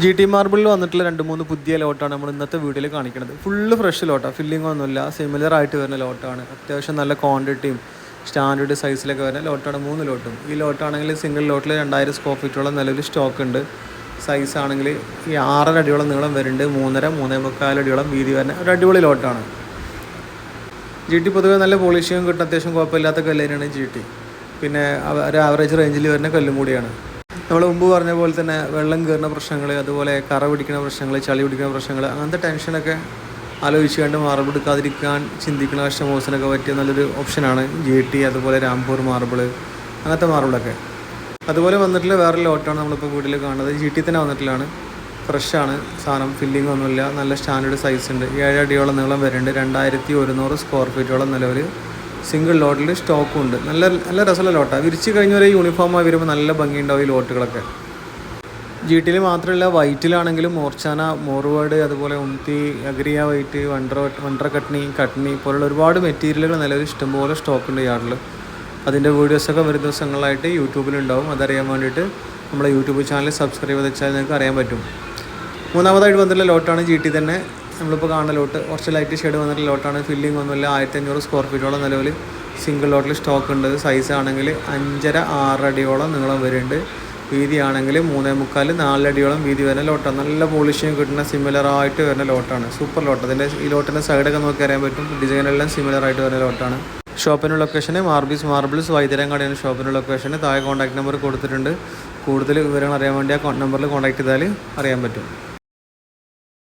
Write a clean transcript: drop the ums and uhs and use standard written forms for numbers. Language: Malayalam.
GT മാർബിളിൽ വന്നിട്ടുള്ള 2-3 പുതിയ ലോട്ടാണ് നമ്മൾ ഇന്നത്തെ വീഡിയോയിൽ കാണിക്കുന്നത്. ഫുള്ള് ഫ്രഷ് ലോട്ടാണ്, ഫില്ലിംഗ് ഒന്നുമില്ല, സിമിലർ ആയിട്ട് വരുന്ന ലോട്ടാണ്. അത്യാവശ്യം നല്ല ക്വാണ്ടിറ്റിയും സ്റ്റാൻഡേർഡ് സൈസിലൊക്കെ വരുന്ന ലോട്ടാണ് 3 ലോട്ടും. ഈ ലോട്ടാണെങ്കിൽ സിംഗിൾ ലോട്ടിൽ 2000 സ്ക്വയർ ഫീറ്റോളം നിലവിൽ സ്റ്റോക്ക് ഉണ്ട്. സൈസ് ആണെങ്കിൽ ഈ 6.5 അടിയോളം നീളം വരുന്നുണ്ട്, 3.5-3.25 അടിയോളം വീതി വരുന്ന ഒരു അടിപൊളി ലോട്ടാണ്. GT പൊതുവേ നല്ല പോളിഷിങ് കിട്ടും, അത്യാവശ്യം കുഴപ്പമില്ലാത്ത കല്ലിനാണ് GT. പിന്നെ ഒരു ആവറേജ് റേഞ്ചിൽ വരുന്ന കല്ലും കൂടിയാണ്. നമ്മൾ മുമ്പ് പറഞ്ഞ പോലെ തന്നെ വെള്ളം കയറുന്ന പ്രശ്നങ്ങൾ, അതുപോലെ കറ പിടിക്കുന്ന പ്രശ്നങ്ങൾ, ചളി പിടിക്കുന്ന പ്രശ്നങ്ങൾ, അങ്ങനത്തെ ടെൻഷനൊക്കെ ആലോചിച്ച് കണ്ട് മാർബിൾ എടുക്കാതിരിക്കാൻ ചിന്തിക്കുന്ന കസ്റ്റമേഴ്സിനൊക്കെ പറ്റിയ നല്ലൊരു ഓപ്ഷനാണ് GT, അതുപോലെ രാംപൂർ മാർബിൾ, അങ്ങനത്തെ മാർബിളൊക്കെ. അതുപോലെ വന്നിട്ടുള്ള വേറെ ലോട്ടാണ് നമ്മളിപ്പോൾ വീട്ടിൽ കാണുന്നത്. GT തന്നെ വന്നിട്ടുള്ളതാണ്, ഫ്രഷാണ് സാധനം, ഫില്ലിംഗ് ഒന്നുമില്ല, നല്ല സ്റ്റാൻഡേർഡ് സൈസ് ഉണ്ട്. 7 അടിയോളം നീളം വരുന്നുണ്ട്, 2100 സ്ക്വയർ ഫീറ്റോളം നിലവിൽ സിംഗിൾ ലോട്ടിൽ സ്റ്റോക്കും ഉണ്ട്. നല്ല രസമുള്ള ലോട്ടാണ്. വിരിച്ച് കഴിഞ്ഞ ഒരു യൂണിഫോമായി വരുമ്പോൾ നല്ല ഭംഗിയുണ്ടാവും ഈ ലോട്ടുകളൊക്കെ. GTയിൽ മാത്രമല്ല, വൈറ്റിലാണെങ്കിലും മോർച്ചാന, മോർവേഡ്, അതുപോലെ ഉംതി, അഗ്രിയ വൈറ്റ്, വണ്ടർ കട്നി പോലുള്ള ഒരുപാട് മെറ്റീരിയലുകൾ നിലവിൽ ഇഷ്ടംപോലെ സ്റ്റോക്ക് ഉണ്ട് യാർഡിൽ. അതിൻ്റെ വീഡിയോസൊക്കെ വരും ദിവസങ്ങളായിട്ട് യൂട്യൂബിലുണ്ടാവും. അതറിയാൻ വേണ്ടിയിട്ട് നമ്മുടെ യൂട്യൂബ് ചാനൽ സബ്സ്ക്രൈബ് ചെയ്ത് വെച്ചാൽ നിങ്ങൾക്ക് അറിയാൻ പറ്റും. മൂന്നാമതായിട്ട് വന്നിട്ടുള്ള ലോട്ടാണ് GT തന്നെ നമ്മളിപ്പോൾ കാണുന്ന ലോട്ട്. കുറച്ച് ലൈറ്റ് ഷെയ്ഡ് വന്നിട്ടുള്ള ലോട്ടാണ്, ഫില്ലിംഗ് ഒന്നുമില്ല, 1500 സ്ക്വയർ ഫീറ്റോളം നിലവിൽ സിംഗിൾ ലോട്ടിൽ സ്റ്റോക്ക് ഉണ്ട്. സൈസ് ആണെങ്കിൽ 5.5-6 അടിയോളം നീളം വരുന്നുണ്ട്, വീതി ആണെങ്കിൽ 3.25-4 അടിയോളം വീതി വരുന്ന ലോട്ടാണ്. നല്ല പോളിഷിങ് കിട്ടുന്ന സിമിലറായിട്ട് വരുന്ന ലോട്ടാണ്, സൂപ്പർ ലോട്ട്. അതിൻ്റെ ഈ ലോട്ടിൻ്റെ സൈഡൊക്കെ നോക്കി അറിയാൻ പറ്റും, ഡിസൈനെല്ലാം സിമിലറായിട്ട് വരുന്ന ലോട്ടാണ്. ഷോപ്പിൻ്റെ ലൊക്കേഷന് മാർബിൾസ് വൈദ്യരങ്ങാടിയാണ് ഷോപ്പിൻ്റെ ലൊക്കേഷന്. താഴെ കോൺടാക്ട് നമ്പർ കൊടുത്തിട്ടുണ്ട്. കൂടുതൽ വിവരങ്ങൾ അറിയാൻ വേണ്ടി ആ നമ്പറിൽ കോൺടാക്ട് ചെയ്താൽ അറിയാൻ പറ്റും.